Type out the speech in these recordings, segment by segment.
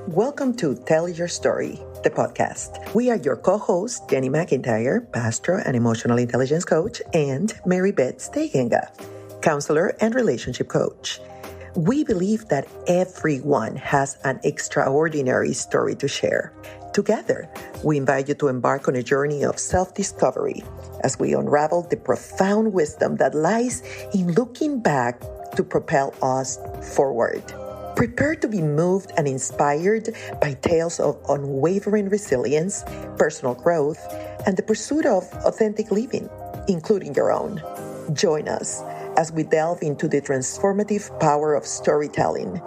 Welcome to Tell Your Story, the podcast. We are your co-hosts, Gene McIntyre, pastor and emotional intelligence coach, and Marybeth Steigenga, counselor and relationship coach. We believe that everyone has an extraordinary story to share. Together, we invite you to embark on a journey of self-discovery as we unravel the profound wisdom that lies in looking back to propel us forward. Prepare to be moved and inspired by tales of unwavering resilience, personal growth, and the pursuit of authentic living, including your own. Join us as we delve into the transformative power of storytelling.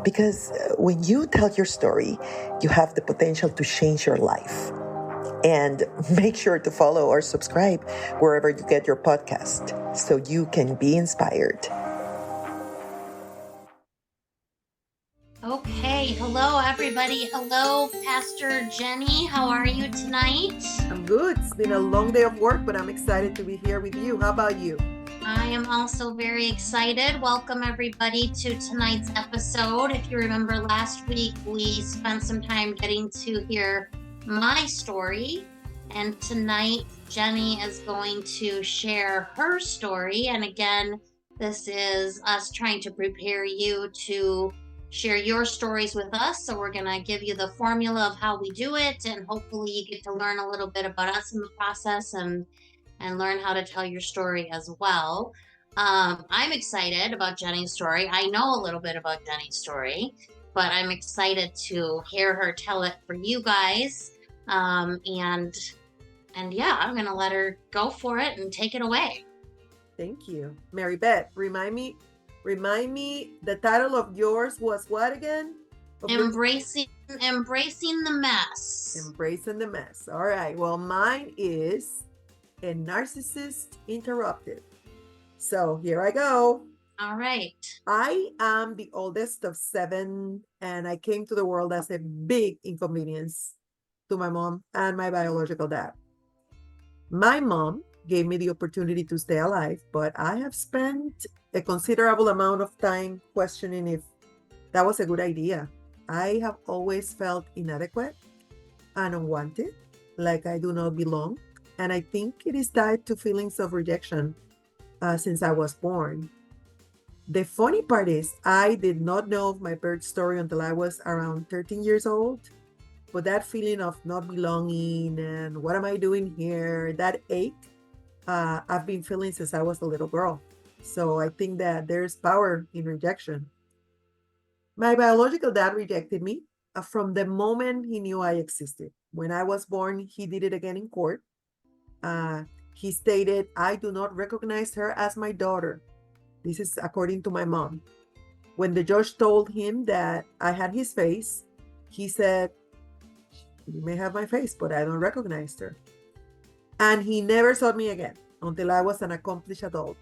Because when you tell your story, you have the potential to change your life. And make sure to follow or subscribe wherever you get your podcast so you can be inspired. Okay, hello everybody. Hello, Pastor Jenny. How are you tonight? I'm good. It's been a long day of work, but I'm excited to be here with you. How about you? I am also very excited. Welcome everybody to tonight's episode. If you remember last week, we spent some time getting to hear my story. And tonight, Jenny is going to share her story. And again, this is us trying to prepare you to share your stories with us. So we're going to give you the formula of how we do it, and hopefully you get to learn a little bit about us in the process and learn how to tell your story as well. I'm excited about Jenny's story. I know a little bit about Jenny's story, but I'm excited to hear her tell it for you guys. And yeah, I'm going to let her go for it and take it away. Thank you. Marybeth, remind me, the title of yours was what again? Embracing the mess. Embracing the mess. All right. Well, mine is A Narcissist Interrupted. So here I go. All right. I am the oldest of 7, and I came to the world as a big inconvenience to my mom and my biological dad. My mom gave me the opportunity to stay alive, but I have spent a considerable amount of time questioning if that was a good idea. I have always felt inadequate and unwanted, like I do not belong, and I think it is tied to feelings of rejection since I was born. The funny part is I did not know of my birth story until I was around 13 years old, but that feeling of not belonging and what am I doing here, that ache, I've been feeling since I was a little girl. So I think that there's power in rejection. My biological dad rejected me from the moment he knew I existed. When I was born, he did it again in court. He stated, I do not recognize her as my daughter. This is according to my mom. When the judge told him that I had his face, he said, you may have my face, but I don't recognize her. And he never saw me again until I was an accomplished adult.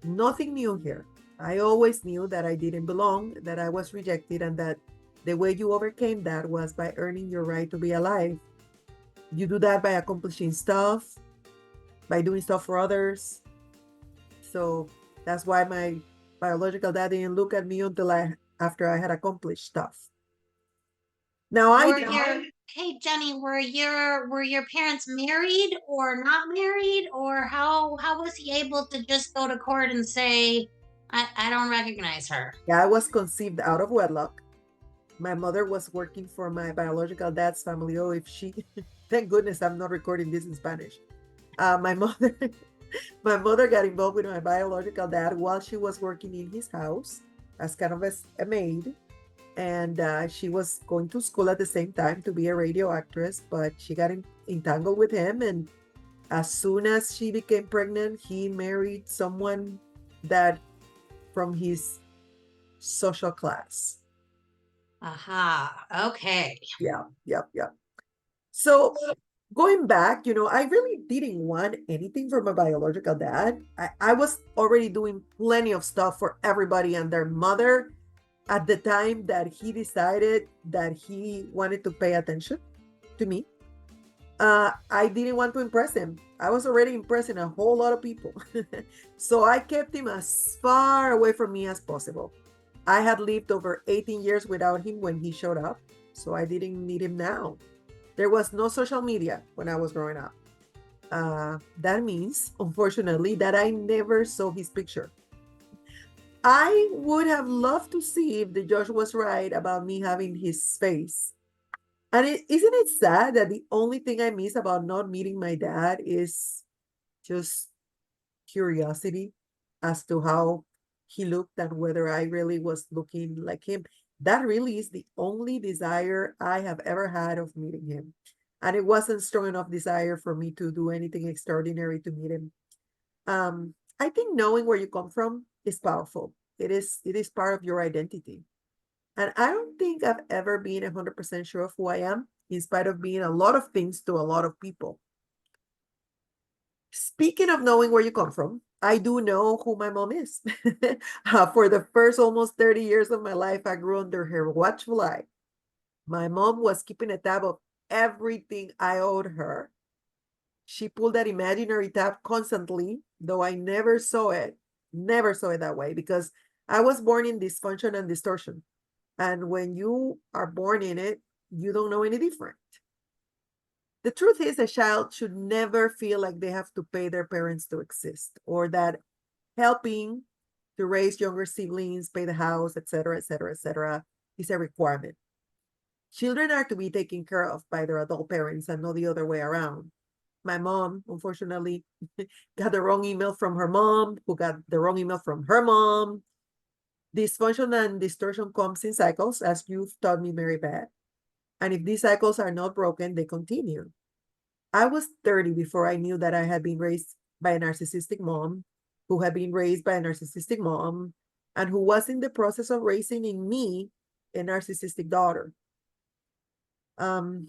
Nothing new here. I always knew that I didn't belong, that I was rejected, and that the way you overcame that was by earning your right to be alive. You do that by accomplishing stuff, by doing stuff for others. So that's why my biological dad didn't look at me until after I had accomplished stuff. Now Hey Jenny, were your parents married or not married, or how was he able to just go to court and say, I don't recognize her? Yeah, I was conceived out of wedlock. My mother was working for my biological dad's family. Oh, if she, thank goodness I'm not recording this in Spanish. My mother got involved with my biological dad while she was working in his house as kind of a maid. And she was going to school at the same time to be a radio actress, but she got entangled with him. And as soon as she became pregnant, he married someone that from his social class. Aha. Okay. Yeah. So going back, I really didn't want anything from my biological dad. I was already doing plenty of stuff for everybody and their mother at the time that he decided that he wanted to pay attention to me. I didn't want to impress him. I was already impressing a whole lot of people. So I kept him as far away from me as possible. I had lived over 18 years without him when he showed up, so I didn't need him now. There was no social media when I was growing up. That means, unfortunately, that I never saw his picture. I would have loved to see if the judge was right about me having his face. And isn't it sad that the only thing I miss about not meeting my dad is just curiosity as to how he looked and whether I really was looking like him? That really is the only desire I have ever had of meeting him. And it wasn't strong enough desire for me to do anything extraordinary to meet him. I think knowing where you come from is powerful. It is part of your identity. And I don't think I've ever been 100% sure of who I am, in spite of being a lot of things to a lot of people. Speaking of knowing where you come from, I do know who my mom is. For the first almost 30 years of my life, I grew under her watchful eye. My mom was keeping a tab of everything I owed her. She pulled that imaginary tab constantly, though I never saw it that way because I was born in dysfunction and distortion. And when you are born in it, you don't know any different. The truth is, a child should never feel like they have to pay their parents to exist, or that helping to raise younger siblings, pay the house, etc., etc., etc., is a requirement. Children are to be taken care of by their adult parents and not the other way around. My mom, unfortunately, got the wrong email from her mom, who got the wrong email from her mom. Dysfunction and distortion comes in cycles, as you've taught me, Mary Beth. And if these cycles are not broken, they continue. I was 30 before I knew that I had been raised by a narcissistic mom, who had been raised by a narcissistic mom, and who was in the process of raising in me a narcissistic daughter. Um,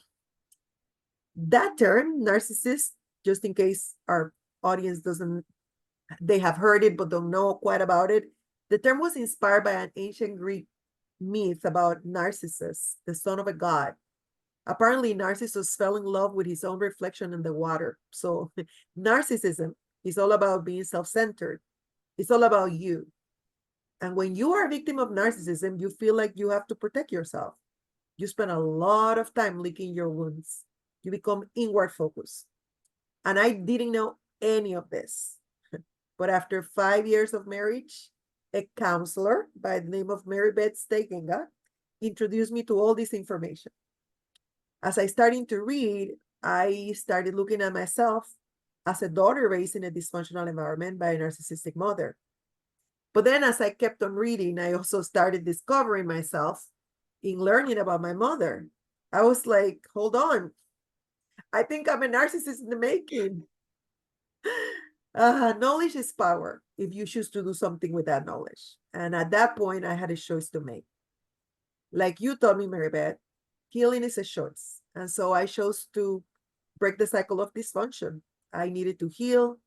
that term, narcissist, just in case our audience doesn't, they have heard it but don't know quite about it. The term was inspired by an ancient Greek myth about Narcissus, the son of a god. Apparently, Narcissus fell in love with his own reflection in the water. So, narcissism is all about being self centered, it's all about you. And when you are a victim of narcissism, you feel like you have to protect yourself. You spend a lot of time licking your wounds. You become inward focused. And I didn't know any of this. But after 5 years of marriage, a counselor by the name of Marybeth Steigenga introduced me to all this information. As I started to read, I started looking at myself as a daughter raised in a dysfunctional environment by a narcissistic mother. But then as I kept on reading, I also started discovering myself in learning about my mother. I was like, hold on, I think I'm a narcissist in the making. Knowledge is power if you choose to do something with that knowledge. And at that point, I had a choice to make. Like you told me, Marybeth, healing is a choice. And so I chose to break the cycle of dysfunction. I needed to heal.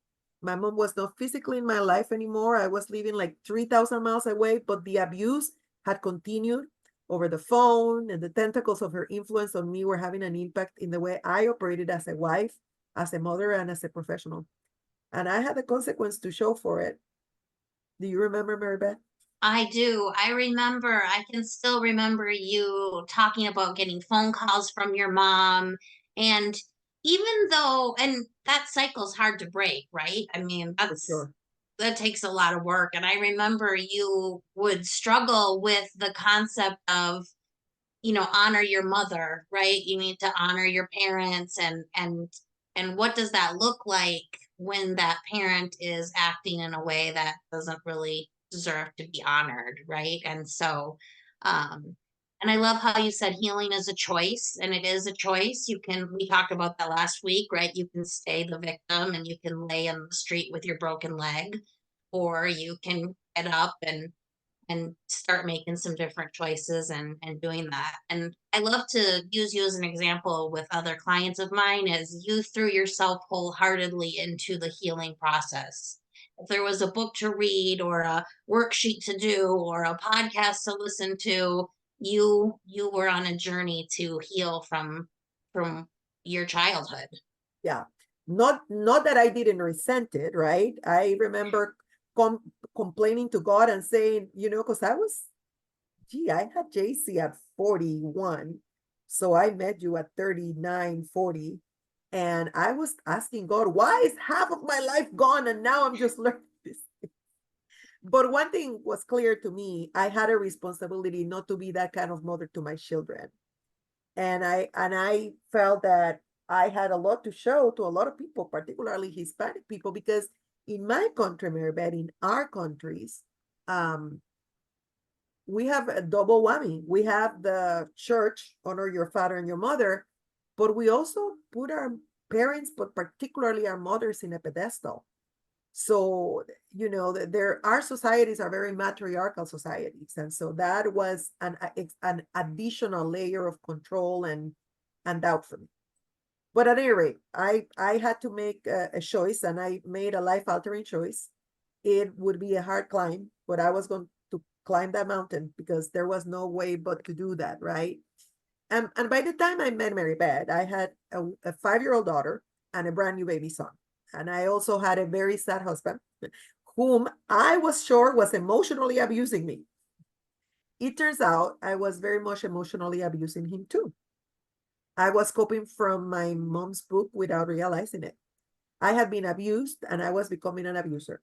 My mom was not physically in my life anymore. I was living like 3,000 miles away, but the abuse had continued over the phone, and the tentacles of her influence on me were having an impact in the way I operated as a wife, as a mother, and as a professional. And I had the consequence to show for it. Do you remember, Marybeth? I do. I remember, I can still remember you talking about getting phone calls from your mom. And even though, and that cycle's hard to break, right? I mean, For sure. that takes a lot of work. And I remember you would struggle with the concept of, honor your mother, right? You need to honor your parents, and what does that look like when that parent is acting in a way that doesn't really deserve to be honored, right? And so and I love how you said healing is a choice, and it is a choice. We talked about that last week, right? You can stay the victim and you can lay in the street with your broken leg, or you can get up and start making some different choices and doing that. And I love to use you as an example with other clients of mine, as you threw yourself wholeheartedly into the healing process. If there was a book to read or a worksheet to do or a podcast to listen to, you were on a journey to heal from your childhood. Yeah. Not that I didn't resent it, right? I remember complaining to God and saying, because gee, I had JC at 41. So I met you at 39, 40. And I was asking God, why is half of my life gone? And now I'm just learning this. But one thing was clear to me, I had a responsibility not to be that kind of mother to my children. And I felt that I had a lot to show to a lot of people, particularly Hispanic people, because in my country, Marybeth, in our countries, um, we have a double whammy. We have the church, honor your father and your mother, but we also put our parents, but particularly our mothers, in a pedestal. So, there our societies are very matriarchal societies. And so that was an additional layer of control and doubt for me. But at any rate, I had to make a choice, and I made a life altering choice. It would be a hard climb, but I was going to climb that mountain because there was no way but to do that, right? And by the time I met Mary Beth, I had a 5-year-old daughter and a brand new baby son. And I also had a very sad husband whom I was sure was emotionally abusing me. It turns out I was very much emotionally abusing him too. I was coping from my mom's book without realizing it. I had been abused and I was becoming an abuser.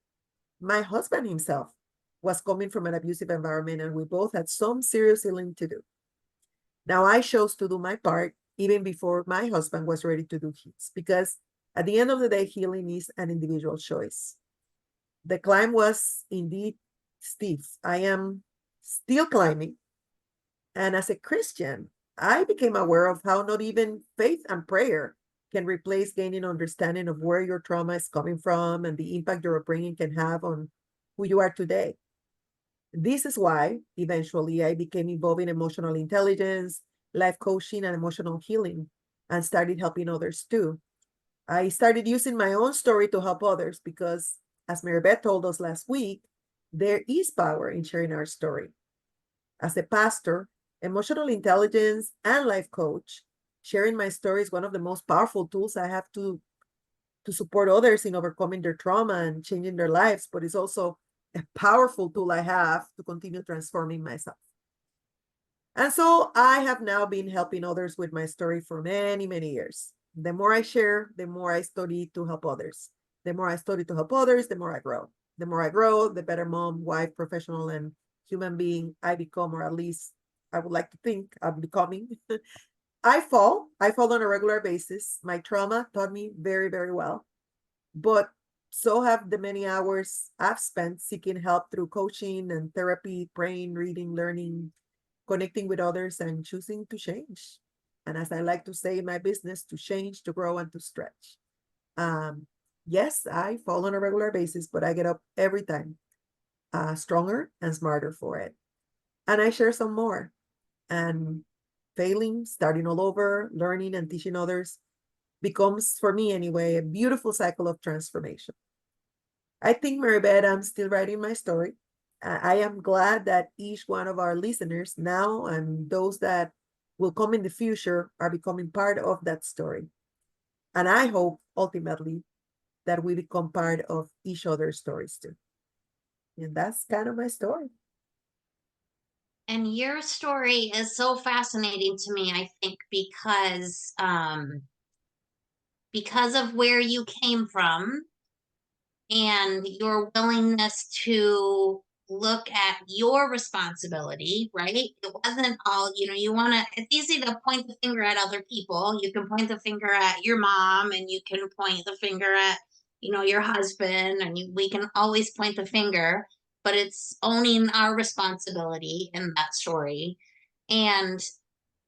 My husband himself was coming from an abusive environment, and we both had some serious healing to do. Now, I chose to do my part even before my husband was ready to do his, because at the end of the day, healing is an individual choice. The climb was indeed steep. I am still climbing. And as a Christian, I became aware of how not even faith and prayer can replace gaining understanding of where your trauma is coming from and the impact your upbringing can have on who you are today. This is why eventually I became involved in emotional intelligence, life coaching, and emotional healing, and started helping others too. I started using my own story to help others because, as Marybeth told us last week, there is power in sharing our story. As a pastor, emotional intelligence, and life coach, sharing my story is one of the most powerful tools I have to support others in overcoming their trauma and changing their lives, but it's also a powerful tool I have to continue transforming myself. And so I have now been helping others with my story for many, many years. The more I share, the more I study to help others. The more I study to help others, the more I grow. The more I grow, the better mom, wife, professional, and human being I become, or at least I would like to think I'm becoming. I fall on a regular basis. My trauma taught me very, very well, but so have the many hours I've spent seeking help through coaching and therapy, praying, reading, learning, connecting with others, and choosing to change. And as I like to say in my business, to change, to grow, and to stretch. Um, yes, I fall on a regular basis, but I get up every time stronger and smarter for it. And I share some more. And failing, starting all over, learning, and teaching others becomes, for me anyway, a beautiful cycle of transformation. I think, Marybeth, I'm still writing my story. I am glad that each one of our listeners now and those that will come in the future are becoming part of that story. And I hope ultimately that we become part of each other's stories too. And that's kind of my story. And your story is so fascinating to me, I think, because of where you came from and your willingness to look at your responsibility, right? It wasn't all, you want to, it's easy to point the finger at other people. You can point the finger at your mom, and you can point the finger at, your husband, and we can always point the finger, but it's owning our responsibility in that story. And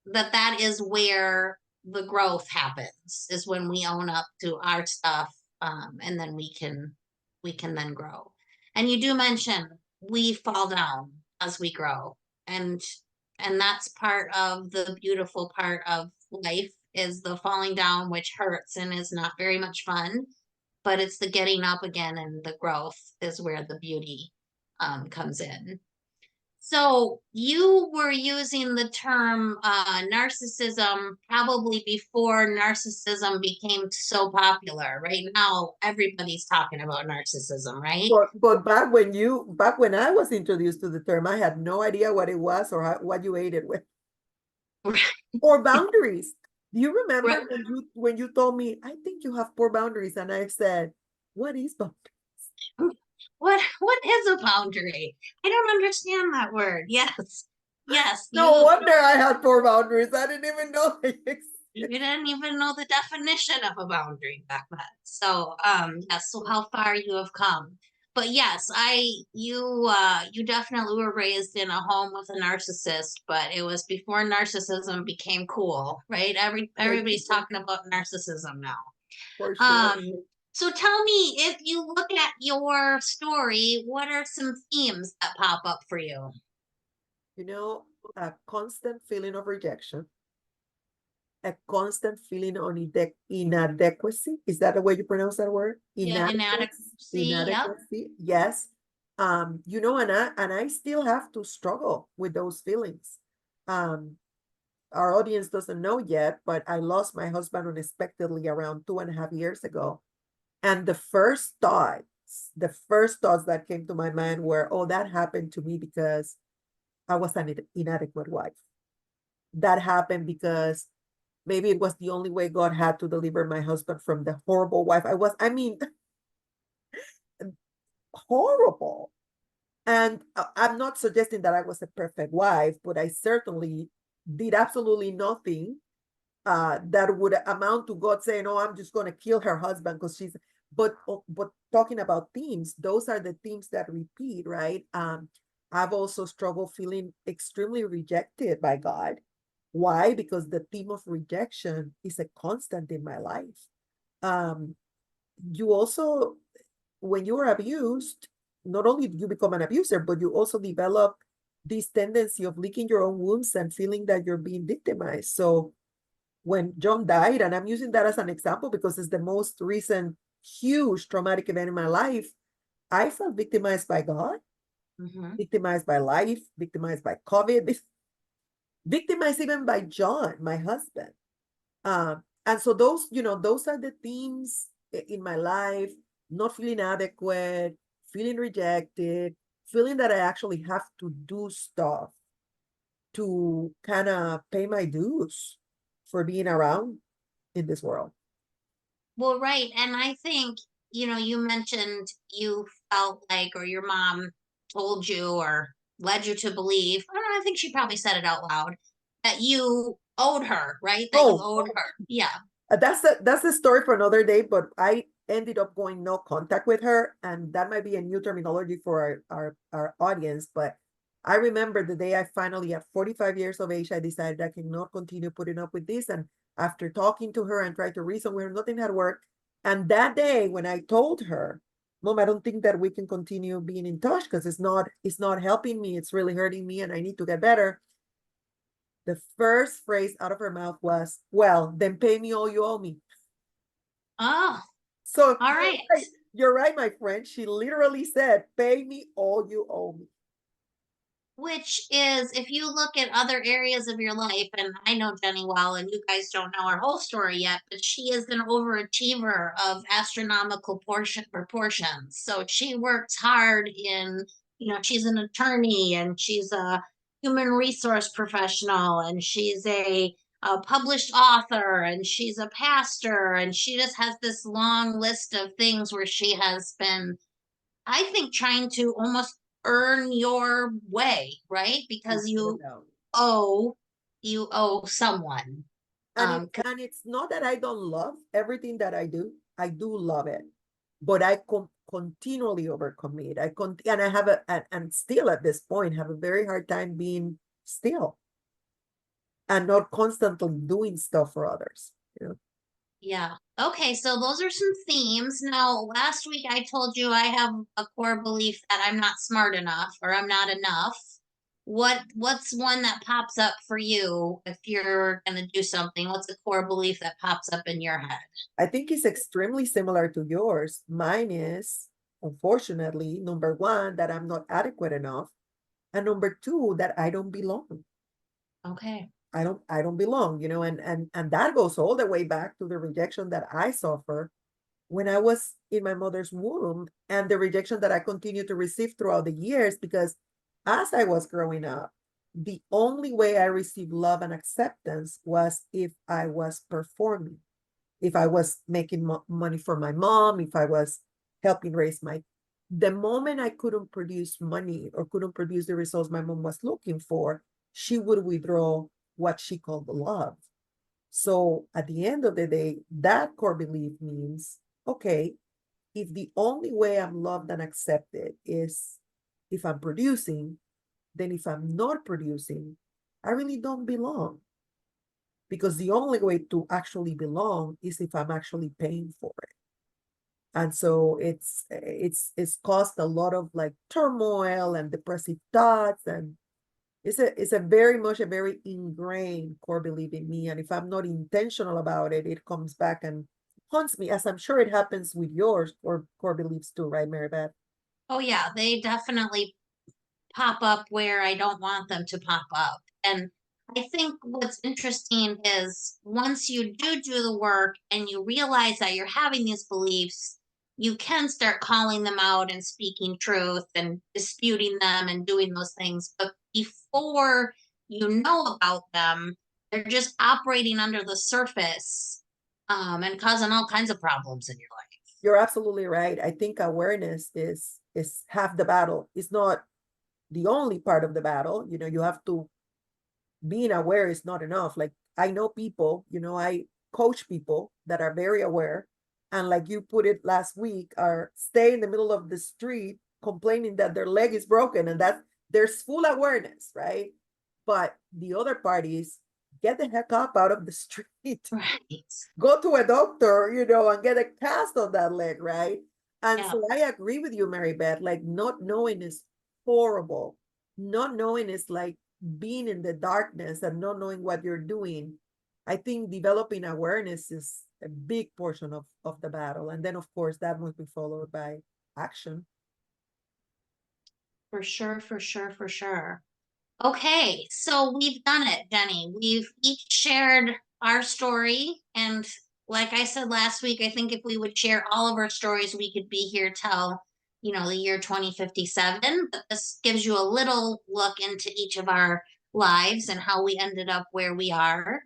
that is where the growth happens, is when we own up to our stuff, and then we can then grow. And you do mention we fall down as we grow, and that's part of the beautiful part of life, is the falling down, which hurts and is not very much fun, but it's the getting up again, and the growth is where the beauty comes in. So you were using the term narcissism probably before narcissism became so popular. Right now, everybody's talking about narcissism, right? But back when I was introduced to the term, I had no idea what it was or what you ate it with, or boundaries. Do you remember Right. when you told me, I think you have poor boundaries, and I said, what is boundaries? What is a boundary? I don't understand that word. Yes. Yes, No wonder I had poor boundaries. I didn't even know they you existed. didn't even know the definition of a boundary back then. So yes, so how far you have come. But yes, you definitely were raised in a home with a narcissist, but it was before narcissism became cool, right? Everybody's talking about narcissism now. For sure. Um, so tell me, if you look at your story, what are some themes that pop up for you? You know, a constant feeling of rejection, a constant feeling on inadequacy. Is that the way you pronounce that word? Yeah, Inadequacy. inadequacy. Yep. Inadequacy. Yes. You know, and I still have to struggle with those feelings. Um, our audience doesn't know yet, but I lost my husband unexpectedly around 2.5 years ago. And the first thoughts that came to my mind were, oh, that happened to me because I was an inadequate wife. That happened because maybe it was the only way God had to deliver my husband from the horrible wife I was. I mean, horrible. And I'm not suggesting that I was a perfect wife, but I certainly did absolutely nothing that would amount to God saying, "Oh, I'm just going to kill her husband because she's." But talking about themes, those are the themes that repeat, right? I've also struggled feeling extremely rejected by God. Why? Because the theme of rejection is a constant in my life. Um, you also, when you are abused, not only do you become an abuser, but you also develop this tendency of licking your own wounds and feeling that you're being victimized. So when John died, and I'm using that as an example because it's the most recent huge traumatic event in my life, I felt victimized by God, Mm-hmm. victimized by life, victimized by COVID, victimized even by John, my husband. And so those, those are the themes in my life: not feeling adequate, feeling rejected, feeling that I actually have to do stuff to kind of pay my dues for being around in this world. Well, right. And I think, you mentioned you felt like, or your mom told you or led you to believe, I don't know, I think she probably said it out loud, that you owed her, right? That you Oh, owed her. Yeah. that's the story for another day. But I ended up going no contact with her, and that might be a new terminology for our audience. But I remember the day I finally, at 45 years of age, I decided I cannot continue putting up with this. And after talking to her and trying to reason with her, nothing had worked. And that day, when I told her, "Mom, I don't think that we can continue being in touch because it's not helping me. It's really hurting me, and I need to get better." The first phrase out of her mouth was, "Well, then pay me all you owe me." Oh, So all you're right. right. You're right, my friend. She literally said, "Pay me all you owe me." Which is, if you look at other areas of your life, and I know Jenny well, and you guys don't know her whole story yet, but she is an overachiever of astronomical proportions. So she works hard she's an attorney and she's a human resource professional and she's a published author and she's a pastor and she just has this long list of things where she has been, I think, trying to almost earn your way, right? Because Without a doubt. owe you owe someone. And it's 'Cause and it's not that I don't love everything that I do. I do love it, but I continually overcommit. And I have and still at this point have a very hard time being still and not constantly doing stuff for others. You know, yeah. Okay, so those are some themes. Now, last week I told you I have a core belief that I'm not smart enough or I'm not enough. What's one that pops up for you if you're gonna do something? What's a core belief that pops up in your head? I think it's extremely similar to yours. Mine is, unfortunately, number one, that I'm not adequate enough. And number two, that I don't belong. Okay. I don't belong, and that goes all the way back to the rejection that I suffered when I was in my mother's womb, and the rejection that I continue to receive throughout the years, because as I was growing up, the only way I received love and acceptance was if I was performing, if I was making money for my mom, if I was helping raise my. The moment I couldn't produce money or couldn't produce the results my mom was looking for, she would withdraw what she called the love. So at the end of the day, that core belief means, okay, if the only way I'm loved and accepted is if I'm producing, then if I'm not producing, I really don't belong. Because the only way to actually belong is if I'm actually paying for it. And so it's caused a lot of like turmoil and depressive thoughts, and it's a very much a very ingrained core belief in me. And if I'm not intentional about it, it comes back and haunts me, as I'm sure it happens with yours or core beliefs too, right, Marybeth? Oh yeah, they definitely pop up where I don't want them to pop up. And I think what's interesting is once you do the work and you realize that you're having these beliefs, you can start calling them out and speaking truth and disputing them and doing those things. But before you know about them, they're just operating under the surface, and causing all kinds of problems in your life. You're absolutely right. I think awareness is half the battle. It's not the only part of the battle. You have to. Being aware is not enough. Like, I know people, I coach people that are very aware, and like you put it last week, are stay in the middle of the street complaining that their leg is broken, and that there's full awareness, right? But the other part is, get the heck up out of the street, Right. go to a doctor, and get a cast on that leg, right? And Yeah. so I agree with you, Mary Beth. Like, not knowing is horrible. Not knowing is like being in the darkness and not knowing what you're doing. I think developing awareness is a big portion of the battle. And then, of course, that must be followed by action. For sure, for sure, for sure. Okay, so we've done it, Jenny. We've each shared our story. And like I said last week, I think if we would share all of our stories, we could be here till, the year 2057. But this gives you a little look into each of our lives and how we ended up where we are.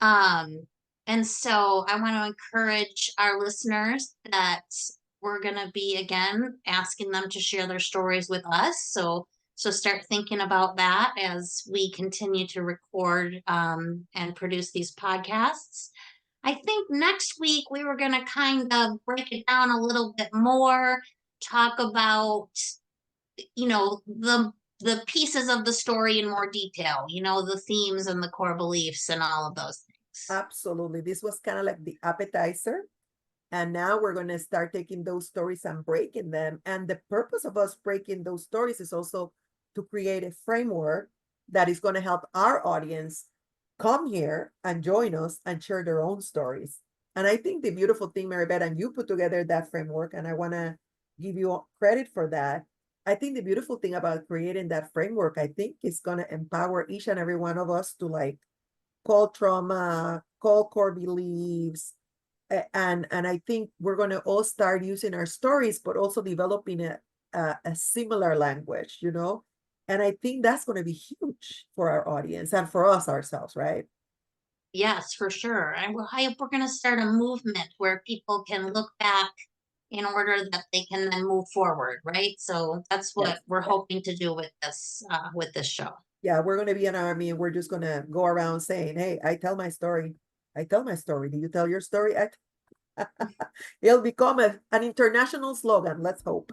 Um, and so I want to encourage our listeners that we're going to be again asking them to share their stories with us. So start thinking about that as we continue to record, and produce these podcasts. I think next week we were going to kind of break it down a little bit more, talk about, the pieces of the story in more detail, the themes and the core beliefs and all of those things. Absolutely. This was kind of like the appetizer. And now we're going to start taking those stories and breaking them. And the purpose of us breaking those stories is also to create a framework that is going to help our audience come here and join us and share their own stories. And I think the beautiful thing, Marybeth, and you put together that framework, and I want to give you credit for that. I think the beautiful thing about creating that framework, I think, is going to empower each and every one of us to like call trauma, call core beliefs, and I think we're going to all start using our stories, but also developing a similar language, and I think that's going to be huge for our audience and for us ourselves, right? Yes, for sure. And I hope we're going to start a movement where people can look back in order that they can then move forward, right? So that's Yes. what we're hoping to do with this show. Yeah, we're going to be an army, and we're just going to go around saying, hey, I tell my story. I tell my story. Do you tell your story? It'll become an international slogan. Let's hope.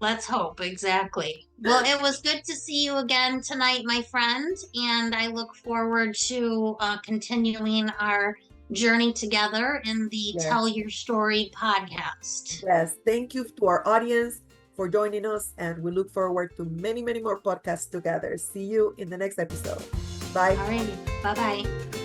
Let's hope, exactly. Well, it was good to see you again tonight, my friend, and I look forward to continuing our journey together in the Yes. Tell Your Story podcast. Yes. Thank you to our audience for joining us, and we look forward to many, many more podcasts together. See you in the next episode. Bye. All right. Bye bye.